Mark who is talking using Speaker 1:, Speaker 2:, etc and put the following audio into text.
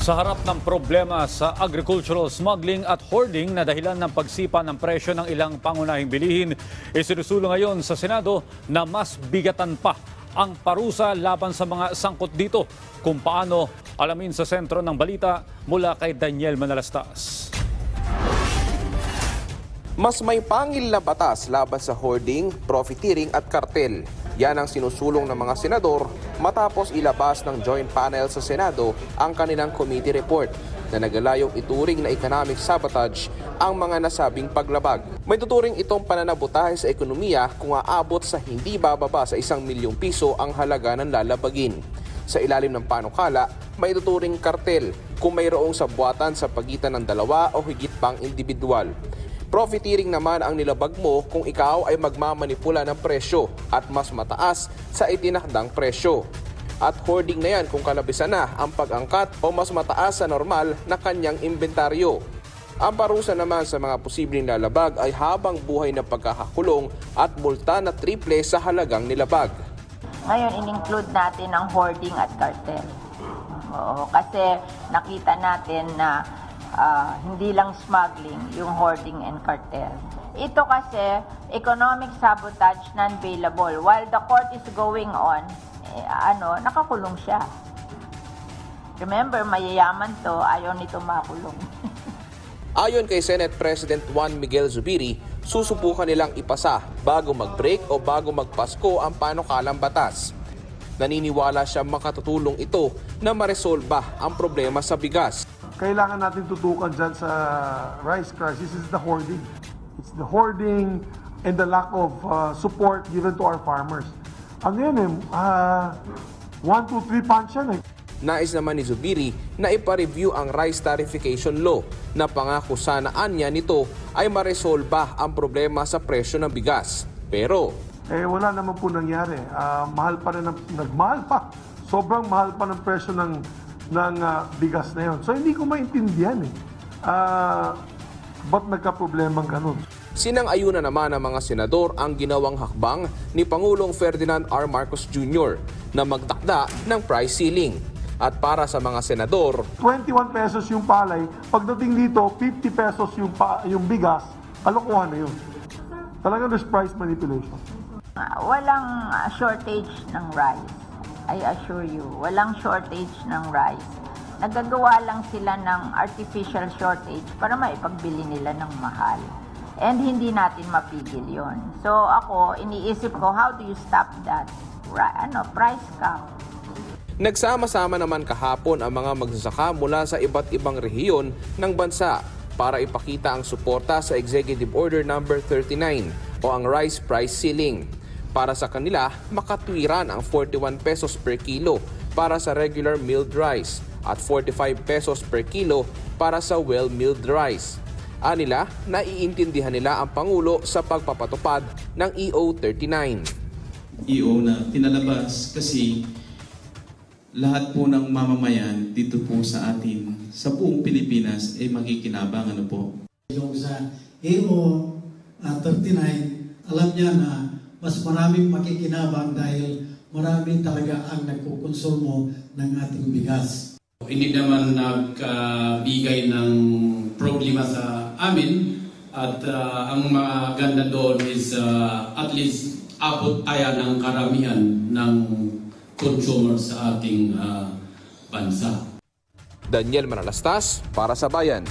Speaker 1: Sa harap ng problema sa agricultural smuggling at hoarding na dahilan ng pagsipa ng presyo ng ilang pangunahing bilihin, isinusulong ngayon sa Senado na mas bigatan pa ang parusa laban sa mga sangkot dito. Kung paano, alamin sa sentro ng balita mula kay Daniel Manalastas.
Speaker 2: Mas may pangil na batas laban sa hoarding, profiteering at kartel. Yan ang sinusulong ng mga senador matapos ilabas ng Joint Panel sa Senado ang kanilang committee report na nagalayong ituring na economic sabotage ang mga nasabing paglabag. May tuturing itong pananabotahe sa ekonomiya kung aabot sa hindi bababa sa 1 milyong piso ang halaga ng lalabagin. Sa ilalim ng panukala, may tuturing kartel kung mayroong sabwatan sa pagitan ng dalawa o higit pang individual. Profiteering naman ang nilabag mo kung ikaw ay magmamanipula ng presyo at mas mataas sa itinakdang presyo. At hoarding na yan kung kalabisan na ang pag-angkat o mas mataas sa normal na kanyang inventaryo. Ang parusa naman sa mga posibleng lalabag ay habang buhay na pagkakakulong at multa na triple sa halagang nilabag.
Speaker 3: Ngayon, in-include natin ang hoarding at cartel. Oo, kasi nakita natin na hindi lang smuggling, yung hoarding and cartel. Ito kasi, economic sabotage non-bailable. While the court is going on, nakakulong siya. Remember, mayayaman to, ayaw nito makulong.
Speaker 2: Ayon kay Senate President Juan Miguel Zubiri, susubukan nilang ipasa bago mag-break o bago magpasko ang panukalang batas. Naniniwala siya makatutulong ito na maresolba ang problema sa bigas.
Speaker 4: Kailangan natin tutukan dyan sa rice crisis is the hoarding. It's the hoarding and the lack of support given to our farmers. Ano yan 1, 2, 3 punch yan .
Speaker 2: Nais naman ni Zubiri na ipa-review ang rice tarification law na pangako sanaan niya nito ay maresolba ang problema sa presyo ng bigas. Pero
Speaker 4: wala naman po nangyari. Mahal pa rin, nagmahal pa. Sobrang mahal pa ng presyo ng bigas na yun. So hindi ko maintindihan ba't nagka-problemang ganun.
Speaker 2: Sinang-ayunan naman ng mga senador ang ginawang hakbang ni Pangulong Ferdinand R. Marcos Jr. na magtakda ng price ceiling. At para sa mga senador,
Speaker 4: 21 pesos yung palay, pagdating dito 50 pesos yung bigas, kalokohan na yun. Talagang there's price manipulation.
Speaker 3: Walang shortage ng rice. I assure you, walang shortage ng rice. Nagagawa lang sila ng artificial shortage para maipagbili nila ng mahal. And hindi natin mapigil yon. So ako, iniisip ko, how do you stop that? Price cap.
Speaker 2: Nagsama-sama naman kahapon ang mga magsasaka mula sa iba't ibang rehiyon ng bansa para ipakita ang suporta sa Executive Order No. 39 o ang rice price ceiling. Para sa kanila, makatwiran ang 41 pesos per kilo para sa regular milled rice at 45 pesos per kilo para sa well-milled rice. Anila, naiintindihan nila ang Pangulo sa pagpapatupad ng EO 39.
Speaker 5: EO na pinalabas kasi lahat po ng mamamayan dito po sa atin, sa buong Pilipinas, ay makikinabang
Speaker 6: Yung sa EO 39, alam niya na mas maraming makikinabang dahil marami talaga ang nagkukonsumo ng ating bigas.
Speaker 7: Hindi naman nagbigay ng problema sa amin at ang maganda doon is at least abot kaya ng karamihan ng consumer sa ating bansa.
Speaker 2: Daniel Manalastas para sa Bayan.